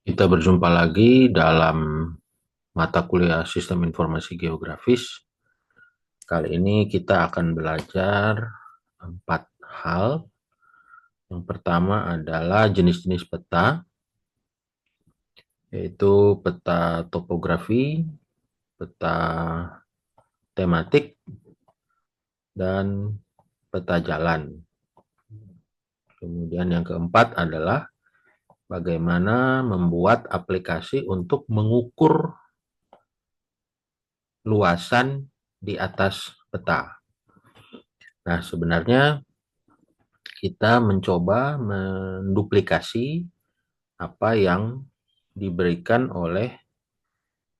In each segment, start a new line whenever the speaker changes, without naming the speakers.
Kita berjumpa lagi dalam mata kuliah Sistem Informasi Geografis. Kali ini kita akan belajar 4 hal. Yang pertama adalah jenis-jenis peta, yaitu peta topografi, peta tematik, dan peta jalan. Kemudian yang keempat adalah bagaimana membuat aplikasi untuk mengukur luasan di atas peta. Nah, sebenarnya kita mencoba menduplikasi apa yang diberikan oleh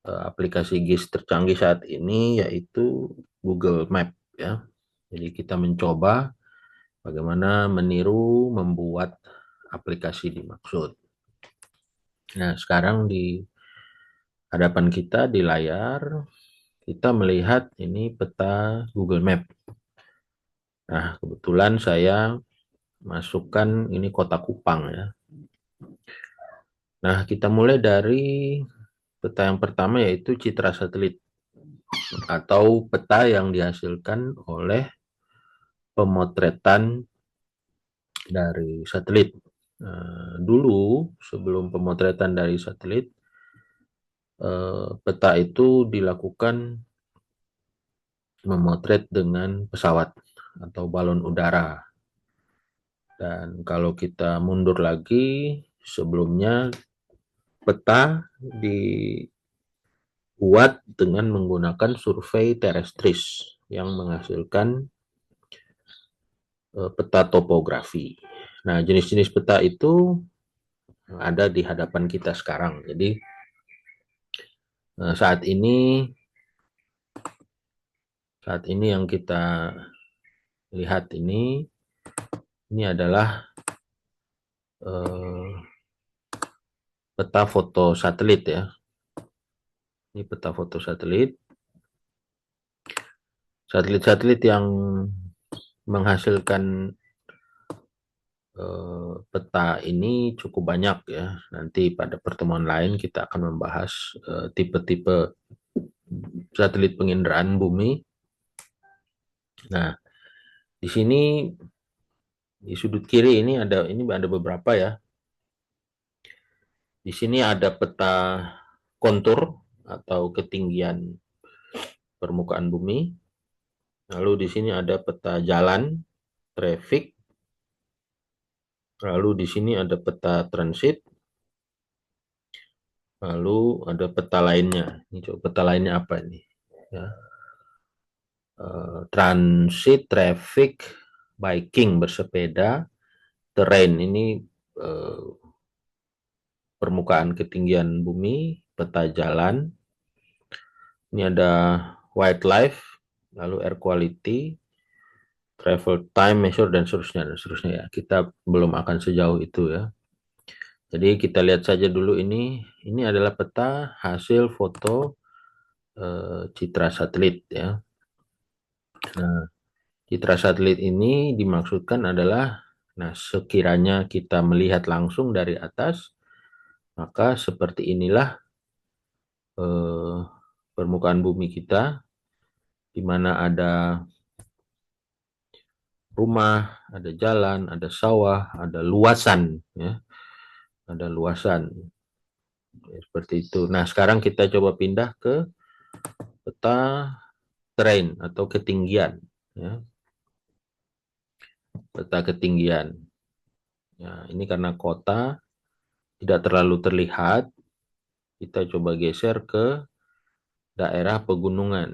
aplikasi GIS tercanggih saat ini, yaitu Google Map, ya. Jadi kita mencoba bagaimana meniru membuat aplikasi dimaksud. Nah, sekarang di hadapan kita di layar kita melihat ini peta Google Map. Nah, kebetulan saya masukkan ini kota Kupang, ya. Nah, kita mulai dari peta yang pertama, yaitu citra satelit atau peta yang dihasilkan oleh pemotretan dari satelit. Dulu sebelum pemotretan dari satelit, peta itu dilakukan memotret dengan pesawat atau balon udara. Dan kalau kita mundur lagi, sebelumnya peta dibuat dengan menggunakan survei terestris yang menghasilkan peta topografi. Nah, jenis-jenis peta itu ada di hadapan kita sekarang. Jadi saat ini yang kita lihat ini adalah peta foto satelit, ya. Ini peta foto satelit. Satelit-satelit yang menghasilkan peta ini cukup banyak, ya. Nanti pada pertemuan lain kita akan membahas tipe-tipe satelit penginderaan bumi. Nah, di sini di sudut kiri ini ada beberapa, ya. Di sini ada peta kontur atau ketinggian permukaan bumi. Lalu di sini ada peta jalan, traffic. Lalu di sini ada peta transit. Lalu ada peta lainnya. Ini coba peta lainnya apa ini? Ya. Transit, traffic, biking bersepeda, terrain ini permukaan ketinggian bumi, peta jalan. Ini ada wildlife, lalu air quality, travel time measure, dan seterusnya, ya. Kita belum akan sejauh itu, ya. Jadi kita lihat saja dulu ini adalah peta hasil foto citra satelit, ya. Nah, citra satelit ini dimaksudkan adalah, nah, sekiranya kita melihat langsung dari atas, maka seperti inilah permukaan bumi kita, di mana ada rumah, ada jalan, ada sawah, ada luasan, ya. Ada luasan, ya, seperti itu. Nah, sekarang kita coba pindah ke peta terrain atau ketinggian, ya. Peta ketinggian. Ya, ini karena kota tidak terlalu terlihat, kita coba geser ke daerah pegunungan.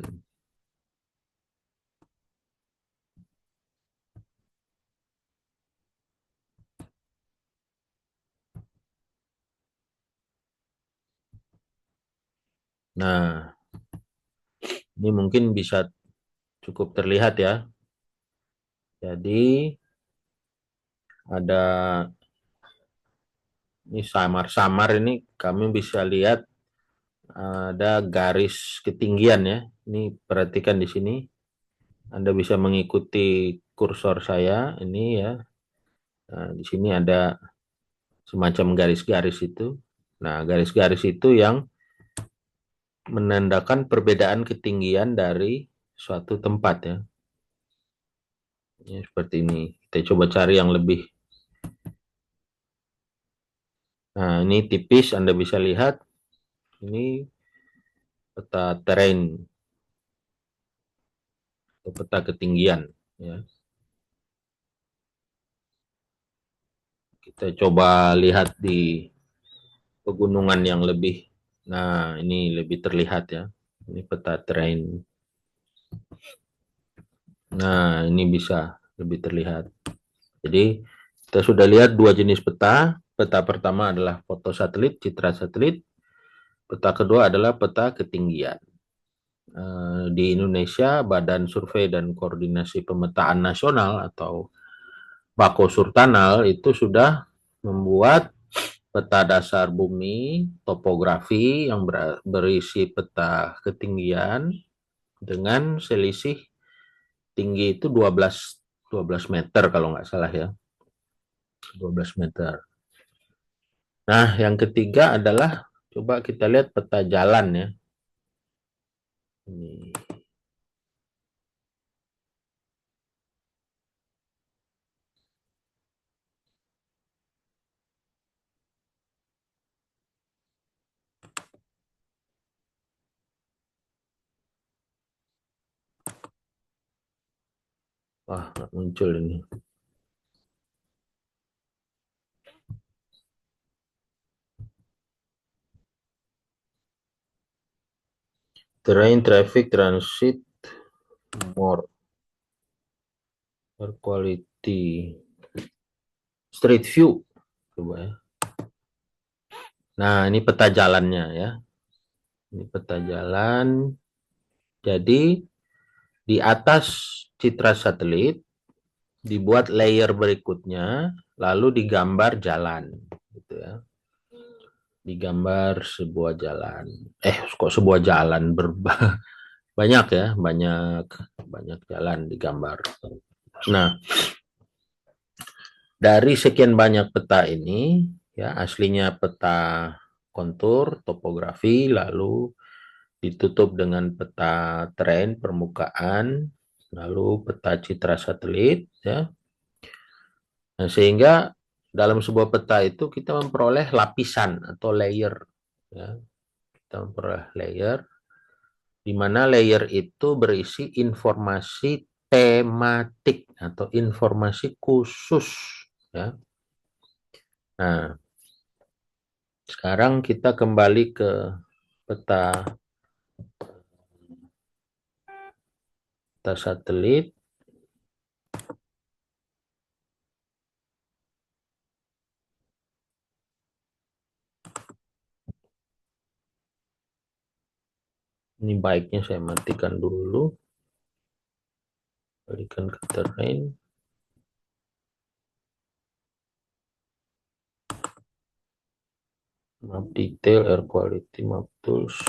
Nah, ini mungkin bisa cukup terlihat, ya. Jadi ada ini samar-samar, ini kami bisa lihat ada garis ketinggian, ya. Ini perhatikan di sini. Anda bisa mengikuti kursor saya ini, ya. Nah, di sini ada semacam garis-garis itu. Nah, garis-garis itu yang menandakan perbedaan ketinggian dari suatu tempat ya. Ya, seperti ini. Kita coba cari yang lebih. Nah, ini tipis Anda bisa lihat. Ini peta terrain atau peta ketinggian ya. Kita coba lihat di pegunungan yang lebih. Nah, ini lebih terlihat ya. Ini peta terrain. Nah, ini bisa lebih terlihat. Jadi, kita sudah lihat dua jenis peta. Peta pertama adalah foto satelit, citra satelit. Peta kedua adalah peta ketinggian. Di Indonesia, Badan Survei dan Koordinasi Pemetaan Nasional atau Bako Surtanal itu sudah membuat peta dasar bumi, topografi yang berisi peta ketinggian dengan selisih tinggi itu 12 meter kalau nggak salah ya. 12 meter. Nah, yang ketiga adalah coba kita lihat peta jalan ya. Ini. Wah, nggak muncul ini. Terrain, traffic, transit, more, air quality, street view. Coba ya. Nah, ini peta jalannya ya. Ini peta jalan. Jadi di atas citra satelit dibuat layer berikutnya, lalu digambar jalan, gitu ya. Digambar sebuah jalan. Kok sebuah jalan banyak ya, banyak jalan digambar. Nah, dari sekian banyak peta ini, ya aslinya peta kontur, topografi, lalu ditutup dengan peta terrain permukaan, lalu peta citra satelit, ya. Nah, sehingga dalam sebuah peta itu kita memperoleh lapisan atau layer, ya. Kita memperoleh layer, di mana layer itu berisi informasi tematik atau informasi khusus, ya. Nah, sekarang kita kembali ke peta satelit. Ini baiknya saya matikan dulu. Balikan ke terrain. Map detail, air quality, map tools.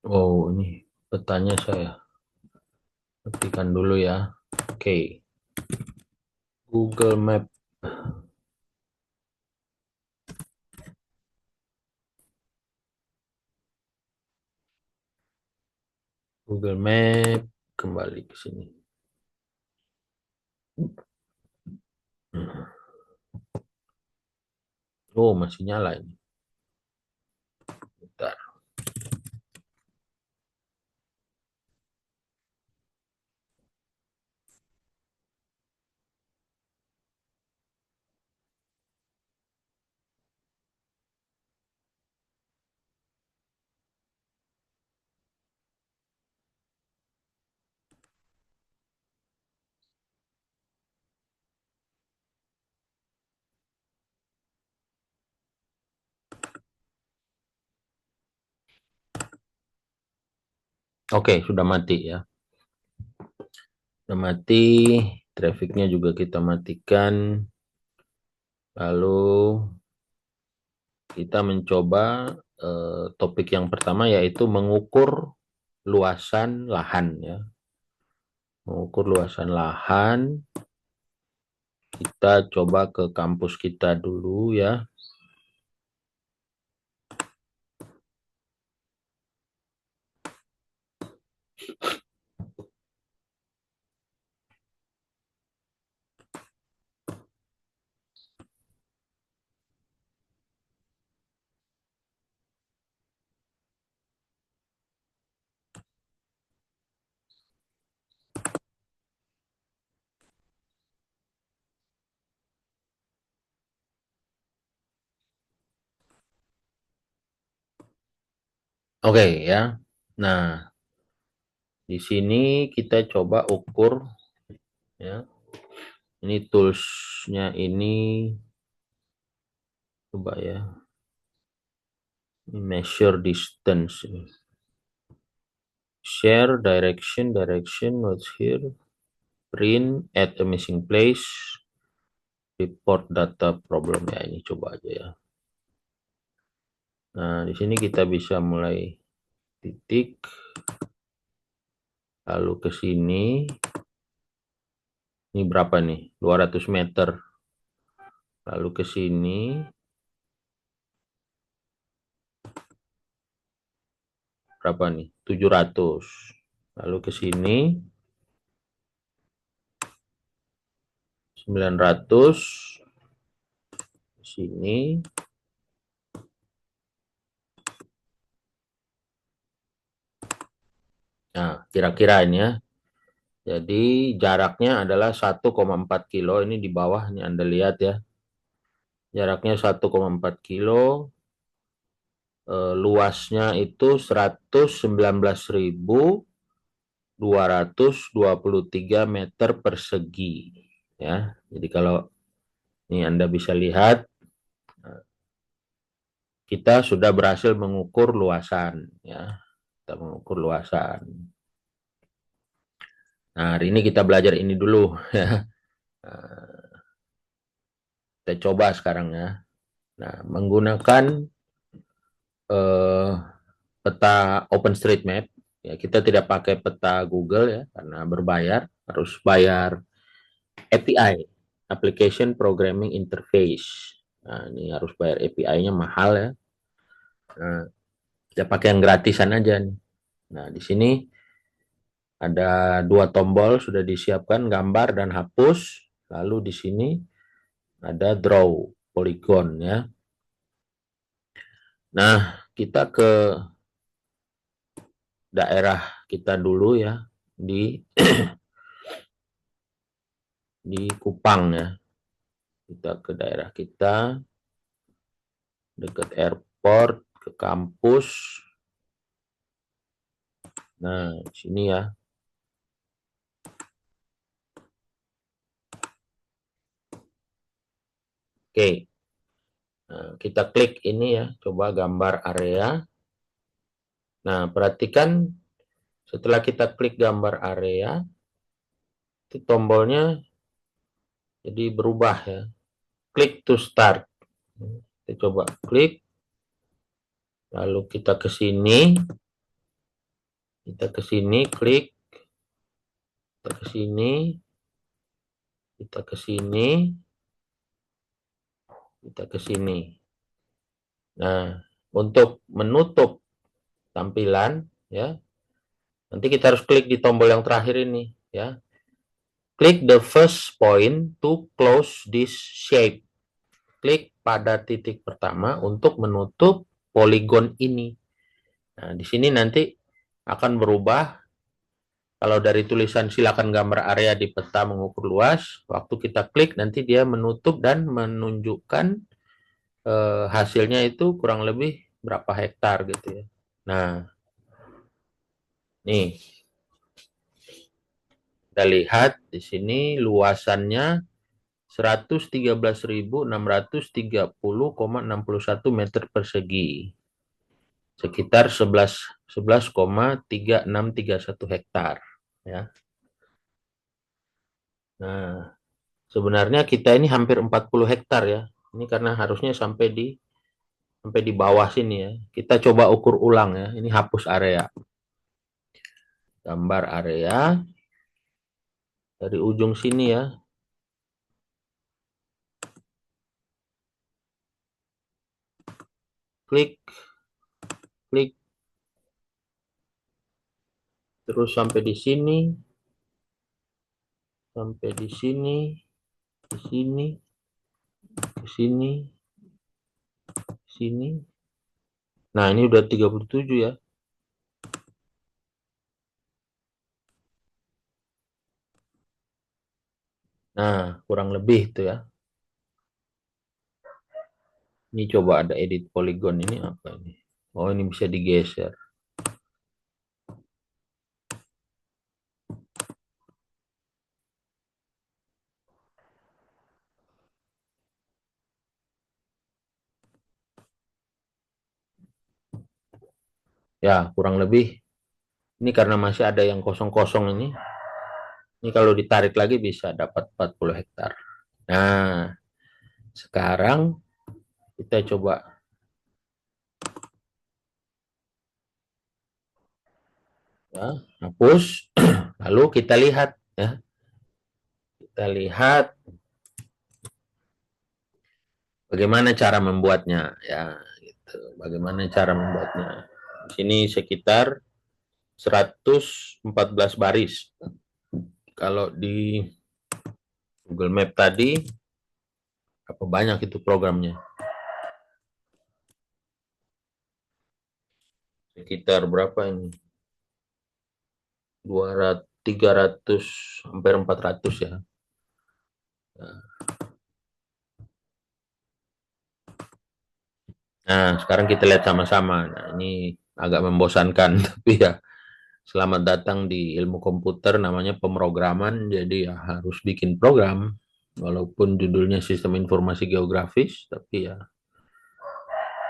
Oh, ini petanya saya matikan dulu ya. Oke. Google Map. Google Map kembali ke sini. Oh, masih nyala ini. Bentar. Oke, sudah mati ya. Sudah mati. Trafficnya juga kita matikan. Lalu kita mencoba topik yang pertama yaitu mengukur luasan lahan ya. Mengukur luasan lahan. Kita coba ke kampus kita dulu ya. Oke ya. Nah, di sini kita coba ukur ya. Ini toolsnya ini coba ya. Ini measure distance. Share direction what's here. Print at a missing place. Report data problem ya, ini coba aja ya. Nah, di sini kita bisa mulai titik, lalu ke sini. Ini berapa nih? 200 meter. Lalu ke sini. Berapa nih? 700. Lalu ke sini. 900. Sini. Nah, kira-kira ini ya. Jadi jaraknya adalah 1,4 kilo. Ini di bawah, ini Anda lihat ya. Jaraknya 1,4 kilo. Luasnya itu 119.223 meter persegi. Ya, jadi kalau ini Anda bisa lihat, kita sudah berhasil mengukur luasan. Ya, kita mengukur luasan. Nah, hari ini kita belajar ini dulu. Ya. Kita coba sekarang ya. Nah, menggunakan peta OpenStreetMap, ya kita tidak pakai peta Google ya, karena berbayar, harus bayar API, Application Programming Interface. Nah, ini harus bayar API-nya mahal ya. Nah, kita pakai yang gratisan aja nih. Nah, di sini ada dua tombol sudah disiapkan, gambar dan hapus. Lalu di sini ada draw polygon ya. Nah, kita ke daerah kita dulu ya, di Kupang ya. Kita ke daerah kita, dekat airport, ke kampus. Nah, di sini ya. Oke. Nah, kita klik ini ya, coba gambar area. Nah, perhatikan setelah kita klik gambar area, itu tombolnya jadi berubah ya. Klik to start. Kita coba klik, lalu kita ke sini, klik, kita ke sini, kita ke sini, kita ke sini. Nah, untuk menutup tampilan ya, nanti kita harus klik di tombol yang terakhir ini ya. Klik the first point to close this shape. Klik pada titik pertama untuk menutup poligon ini. Nah, di sini nanti akan berubah. Kalau dari tulisan silakan gambar area di peta mengukur luas, waktu kita klik nanti dia menutup dan menunjukkan hasilnya itu kurang lebih berapa hektar gitu ya. Nah, nih kita lihat di sini luasannya 113.630,61 meter persegi. Sekitar 11,3631 hektar ya. Nah, sebenarnya kita ini hampir 40 hektar ya. Ini karena harusnya sampai di bawah sini ya. Kita coba ukur ulang ya. Ini hapus area. Gambar area dari ujung sini ya. Klik, klik, terus sampai di sini, sampai di sini, di sini, ke sini, sini. Nah, ini udah 37 ya. Nah, kurang lebih itu ya. Ini coba ada edit polygon ini apa ini? Oh, ini bisa digeser. Ya, kurang lebih. Ini karena masih ada yang kosong-kosong ini. Ini kalau ditarik lagi bisa dapat 40 hektar. Nah, sekarang kita coba ya, hapus. Lalu kita lihat ya. Kita lihat bagaimana cara membuatnya ya gitu. Bagaimana cara membuatnya. Di sini sekitar 114 baris. Kalau di Google Map tadi apa banyak itu programnya? Sekitar berapa ini? 200, 300, hampir 400 ya. Nah, sekarang kita lihat sama-sama. Nah, ini agak membosankan, tapi ya selamat datang di ilmu komputer, namanya pemrograman, jadi ya harus bikin program. Walaupun judulnya sistem informasi geografis, tapi ya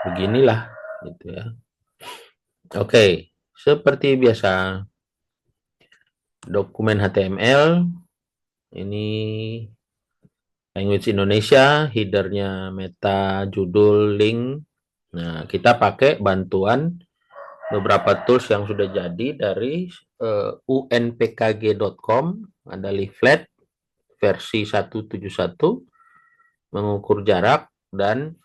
beginilah gitu ya. Oke, seperti biasa dokumen HTML ini language Indonesia, headernya meta, judul, link. Nah, kita pakai bantuan beberapa tools yang sudah jadi dari unpkg.com, ada leaflet versi 171, mengukur jarak, dan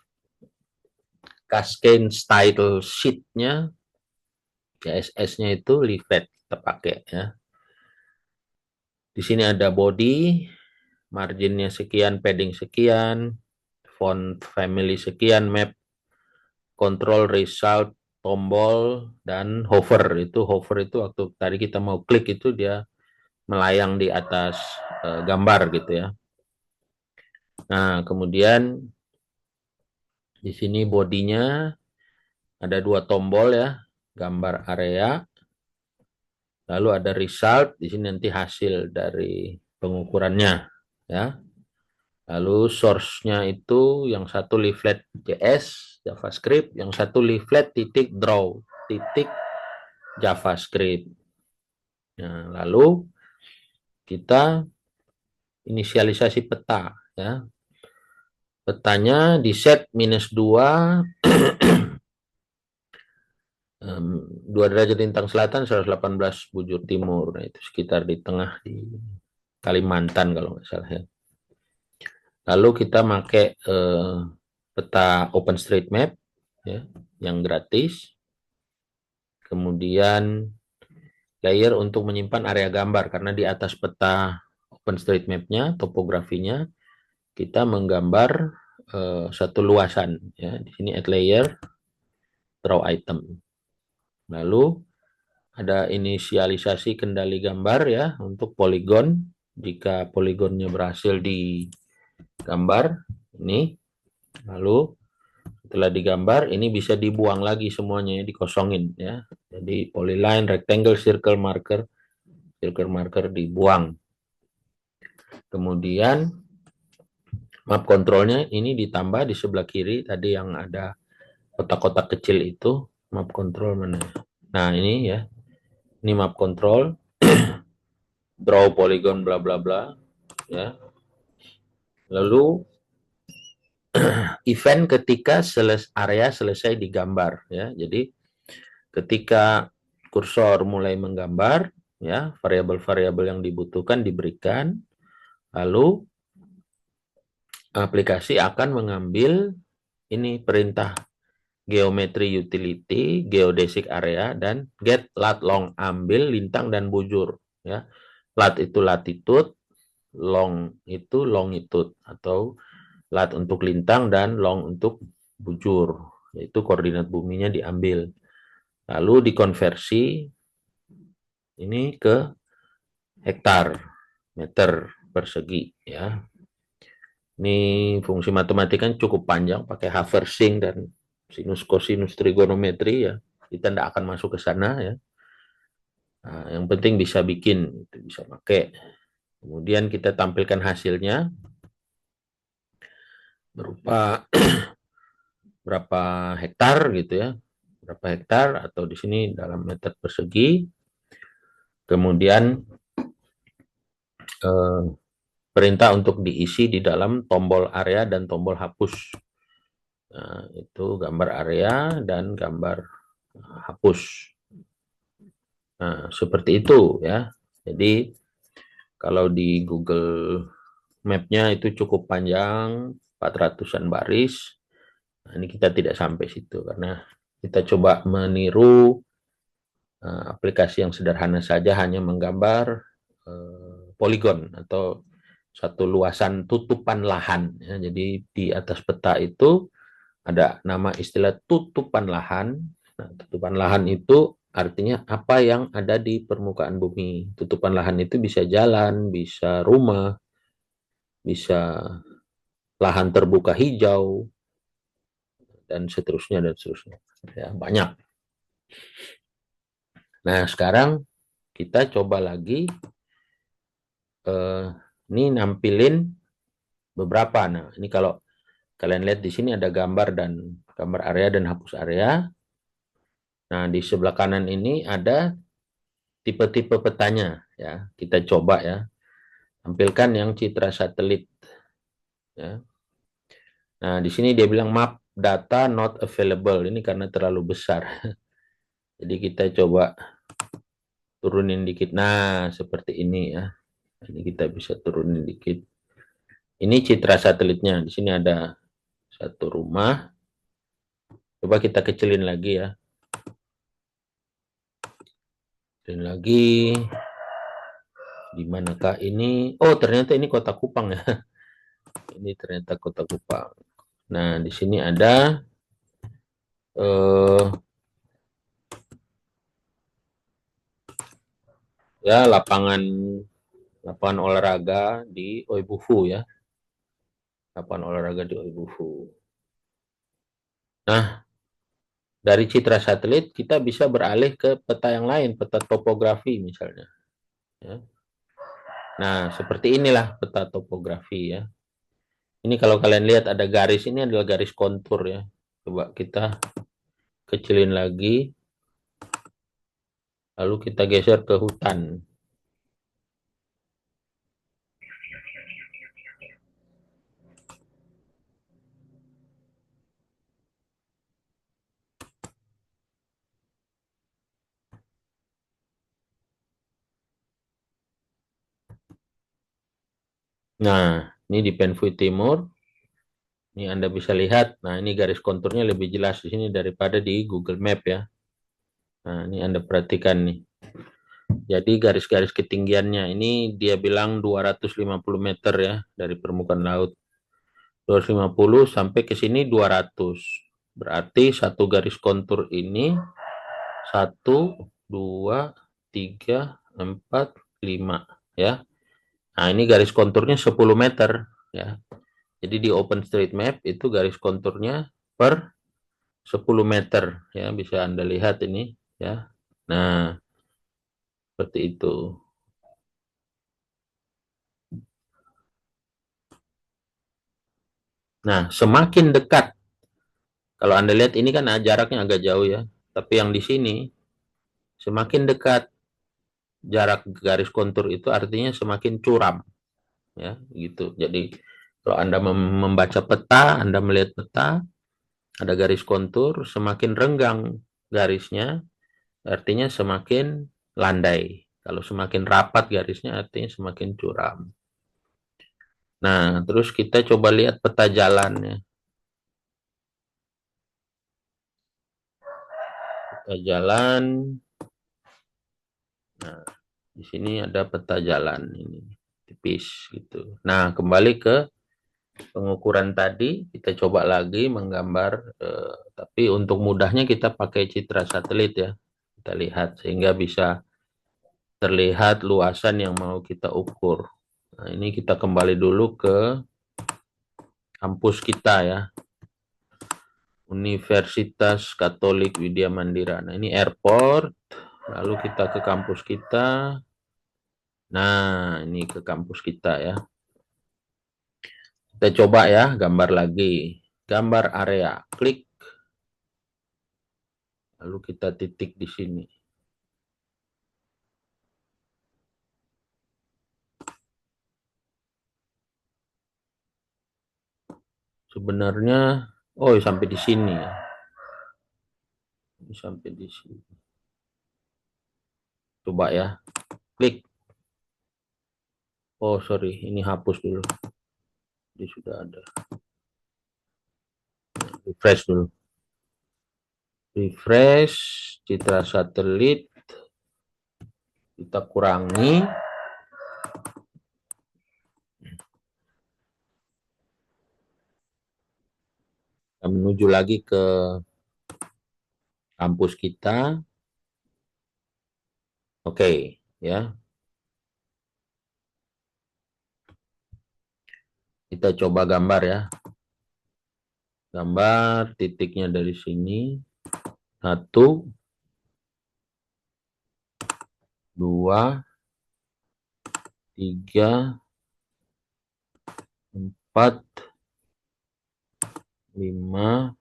Cascade Style Sheet-nya, CSS-nya itu leaflet kita pakai ya. Di sini ada body, marginnya sekian, padding sekian, font family sekian, map, control, result, tombol, dan hover. Hover itu waktu tadi kita mau klik itu dia melayang di atas gambar gitu ya. Nah, kemudian di sini bodinya ada 2 tombol ya, gambar area, lalu ada result, di sini nanti hasil dari pengukurannya ya. Lalu source-nya itu yang satu leaflet JS JavaScript, yang satu leaflet titik draw titik JavaScript. Nah, lalu kita inisialisasi peta ya. Petanya di set -2 2 derajat lintang selatan, 118 bujur timur. Nah, itu sekitar di tengah di Kalimantan kalau nggak salah ya. Lalu kita pakai peta OpenStreetMap ya, yang gratis. Kemudian layer untuk menyimpan area gambar, karena di atas peta OpenStreetMap-nya, topografinya, kita menggambar satu luasan ya. Di sini add layer, draw item. Lalu ada inisialisasi kendali gambar ya untuk poligon. Jika poligonnya berhasil digambar ini, lalu setelah digambar ini bisa dibuang lagi semuanya ya, dikosongin ya. Jadi polyline, rectangle, circle marker dibuang. Kemudian map kontrolnya ini ditambah di sebelah kiri tadi yang ada kotak-kotak kecil itu, map control mana? Nah, ini ya. Ini map control, draw polygon bla bla bla ya. Lalu event ketika area selesai digambar ya. Jadi ketika kursor mulai menggambar ya, variabel-variabel yang dibutuhkan diberikan, lalu aplikasi akan mengambil ini perintah geometry utility, geodesic area, dan get lat long, ambil lintang dan bujur ya. Lat itu latitude, long itu longitude, atau lat untuk lintang dan long untuk bujur, yaitu koordinat buminya diambil. Lalu dikonversi ini ke hektar, meter persegi ya. Ini fungsi matematika cukup panjang, pakai Haversing dan sinus kosinus trigonometri ya. Kita tidak akan masuk ke sana ya. Nah, yang penting bisa bikin, bisa pakai. Kemudian kita tampilkan hasilnya berupa berapa hektar gitu ya, berapa hektar, atau di sini dalam meter persegi. Kemudian perintah untuk diisi di dalam tombol area dan tombol hapus. Nah, itu gambar area dan gambar hapus. Nah, seperti itu ya. Jadi kalau di Google Map-nya itu cukup panjang, 400-an baris. Nah, ini kita tidak sampai situ karena kita coba meniru aplikasi yang sederhana saja, hanya menggambar poligon atau satu luasan tutupan lahan ya. Jadi di atas peta itu ada nama istilah tutupan lahan. Nah, tutupan lahan itu artinya apa yang ada di permukaan bumi. Tutupan lahan itu bisa jalan, bisa rumah, bisa lahan terbuka hijau, dan seterusnya dan seterusnya. Ya, banyak. Nah, sekarang kita coba lagi ini nampilin beberapa. Nah, ini kalau kalian lihat di sini ada gambar area dan hapus area. Nah, di sebelah kanan ini ada tipe-tipe petanya ya. Kita coba ya. Tampilkan yang citra satelit ya. Nah, di sini dia bilang map data not available. Ini karena terlalu besar. Jadi kita coba turunin dikit. Nah, seperti ini ya. Ini kita bisa turunin dikit. Ini citra satelitnya. Di sini ada satu rumah. Coba kita kecilin lagi ya. Kecilin lagi. Di manakah ini? Oh, ternyata ini Kota Kupang ya. Ini ternyata Kota Kupang. Nah, di sini ada ya lapangan olahraga di Oibufu ya. Lapangan olahraga di Oibufu. Nah, dari citra satelit kita bisa beralih ke peta yang lain, peta topografi misalnya. Ya. Nah, seperti inilah peta topografi ya. Ini kalau kalian lihat ada garis, ini adalah garis kontur ya. Coba kita kecilin lagi. Lalu kita geser ke hutan. Nah, ini di Penfui Timur. Ini Anda bisa lihat. Nah, ini garis konturnya lebih jelas di sini daripada di Google Map ya. Nah, ini Anda perhatikan nih. Jadi garis-garis ketinggiannya ini dia bilang 250 meter ya dari permukaan laut. 250 sampai ke sini 200. Berarti satu garis kontur ini 1, 2, 3, 4, 5 ya. Nah, ini garis konturnya 10 meter ya. Jadi di OpenStreetMap itu garis konturnya per 10 meter ya, bisa Anda lihat ini ya. Nah, seperti itu. Nah, semakin dekat, kalau Anda lihat ini kan jaraknya agak jauh ya, tapi yang di sini semakin dekat jarak garis kontur itu artinya semakin curam ya, gitu. Jadi Kalau Anda membaca peta, Anda melihat peta, ada garis kontur, semakin renggang garisnya, artinya semakin landai. Kalau semakin rapat garisnya, artinya semakin curam. Nah, terus kita coba lihat peta jalannya. Peta jalan. Nah, di sini ada peta jalan ini, tipis gitu. Nah, kembali ke pengukuran tadi, kita coba lagi menggambar, tapi untuk mudahnya kita pakai citra satelit ya. Kita lihat sehingga bisa terlihat luasan yang mau kita ukur. Nah, ini kita kembali dulu ke kampus kita ya. Universitas Katolik Widya Mandira. Nah, ini airport. Lalu kita ke kampus kita. Nah, ini ke kampus kita ya. Kita coba ya, gambar lagi. Gambar area. Klik. Lalu kita titik di sini. Sebenarnya, oh sampai di sini ya. Sampai di sini. Coba ya. Klik. Oh sorry, ini hapus dulu. Ini sudah ada. Refresh dulu. Refresh, citra satelit. Kita kurangi. Kita menuju lagi ke kampus kita. Oke, ya. Kita coba gambar ya. Gambar titiknya dari sini. 1, 2, 3, 4, 5,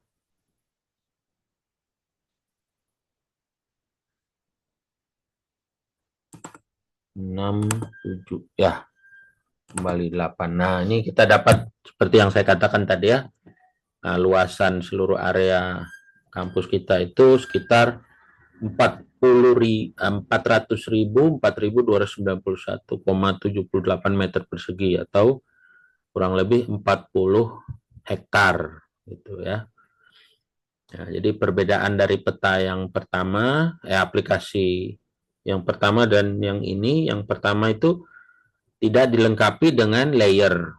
6, 7. Ya, kembali 8. Nah, ini kita dapat seperti yang saya katakan tadi ya. Nah, luasan seluruh area kampus kita itu sekitar 400.291,78 meter persegi atau kurang lebih 40 hektar gitu ya. Nah, jadi perbedaan dari peta yang pertama, aplikasi yang pertama dan yang ini, yang pertama itu tidak dilengkapi dengan layer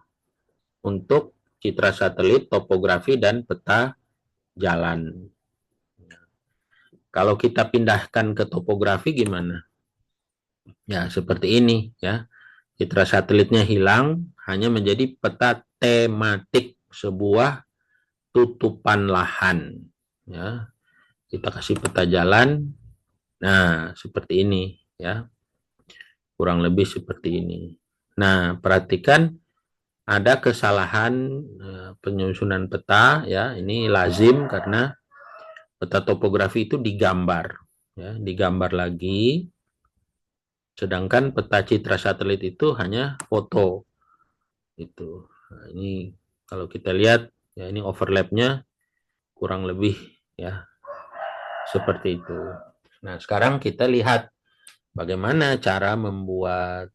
untuk citra satelit, topografi, dan peta jalan. Kalau kita pindahkan ke topografi gimana? Ya, seperti ini ya. Citra satelitnya hilang, hanya menjadi peta tematik sebuah tutupan lahan. Ya, kita kasih peta jalan. Nah, seperti ini ya. Kurang lebih seperti ini. Nah, perhatikan ada kesalahan penyusunan peta ya. Ini lazim karena peta topografi itu digambar ya, digambar lagi. Sedangkan peta citra satelit itu hanya foto. Itu. Nah, ini kalau kita lihat ya, ini overlapnya kurang lebih ya seperti itu. Nah, sekarang kita lihat bagaimana cara membuat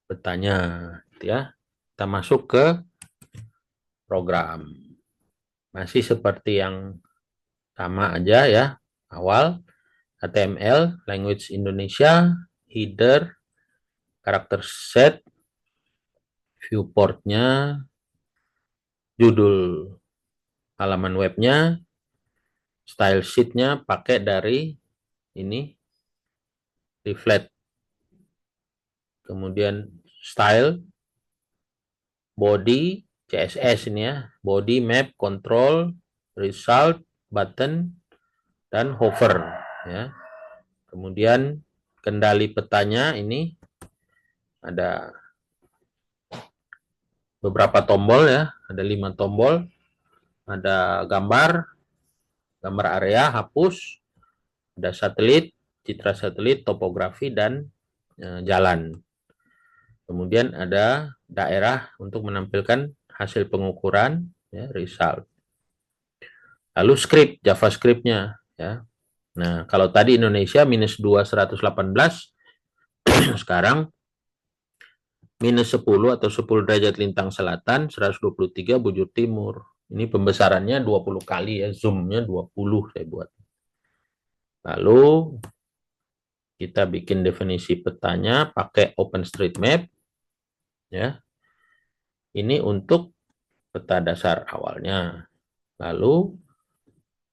petanya ya. Kita masuk ke program. Masih seperti yang sama aja ya. Awal HTML, language Indonesia, header, karakter set, viewportnya, judul halaman webnya, style sheetnya pakai dari ini Reflect. Kemudian style, body, CSS ini ya, body, map, control, result, button, dan hover ya. Kemudian kendali petanya ini ada beberapa tombol ya, ada 5 tombol, ada gambar, gambar area, hapus, ada satelit, citra satelit, topografi, dan jalan. Kemudian ada daerah untuk menampilkan hasil pengukuran, ya, result. Lalu script, JavaScript-nya, ya. Nah, kalau tadi Indonesia -2 118, sekarang -10 atau 10 derajat lintang selatan, 123 bujur timur. Ini pembesarannya 20 kali ya, zoom-nya 20 saya buat. Lalu kita bikin definisi petanya pakai OpenStreetMap, ya. Ini untuk peta dasar awalnya. Lalu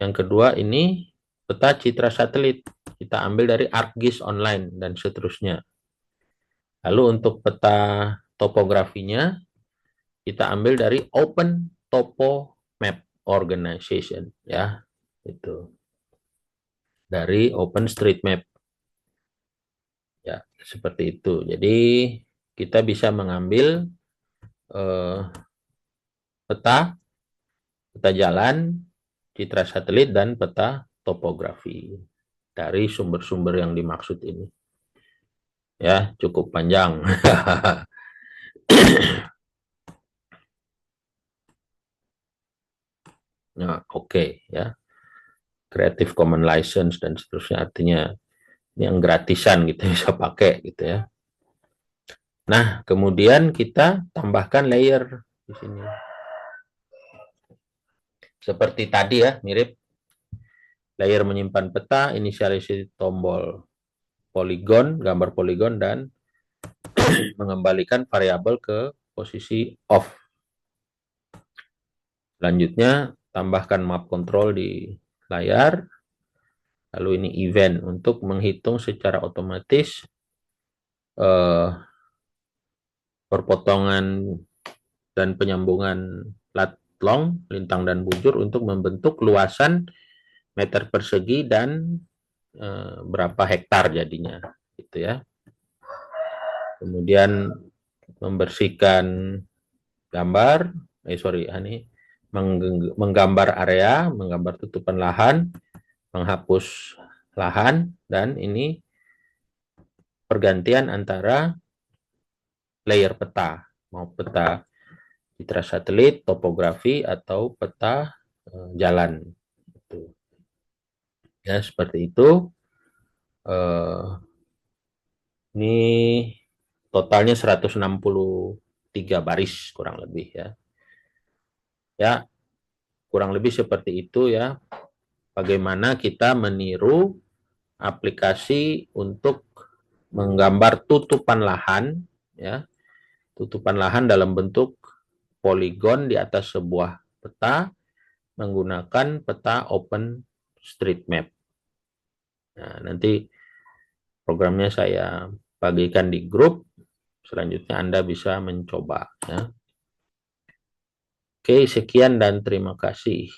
yang kedua ini peta citra satelit. Kita ambil dari ArcGIS Online dan seterusnya. Lalu untuk peta topografinya kita ambil dari Open Topo Map Organization, ya. Itu dari OpenStreetMap. Ya, seperti itu. Jadi kita bisa mengambil peta jalan, citra satelit, dan peta topografi dari sumber-sumber yang dimaksud ini. Ya, cukup panjang. Nah, oke, ya. Creative Commons License dan seterusnya, artinya ini yang gratisan gitu bisa pakai gitu ya. Nah, kemudian kita tambahkan layer di sini. Seperti tadi ya, mirip. Layer menyimpan peta, inisialisasi tombol poligon, gambar poligon, dan mengembalikan variabel ke posisi off. Selanjutnya, tambahkan map control di layar. Lalu ini event untuk menghitung secara otomatis perpotongan dan penyambungan lat long, lintang dan bujur untuk membentuk luasan meter persegi dan berapa hektar jadinya, gitu ya. Kemudian membersihkan gambar, ini menggambar area, menggambar tutupan lahan, menghapus lahan, dan ini pergantian antara layer peta, mau peta citra satelit, topografi, atau peta jalan. Ya, seperti itu. Ini totalnya 163 baris kurang lebih ya. Ya, kurang lebih seperti itu ya. Bagaimana kita meniru aplikasi untuk menggambar tutupan lahan ya. Tutupan lahan dalam bentuk poligon di atas sebuah peta menggunakan peta OpenStreetMap. Nah, nanti programnya saya bagikan di grup. Selanjutnya Anda bisa mencoba ya. Oke, sekian dan terima kasih.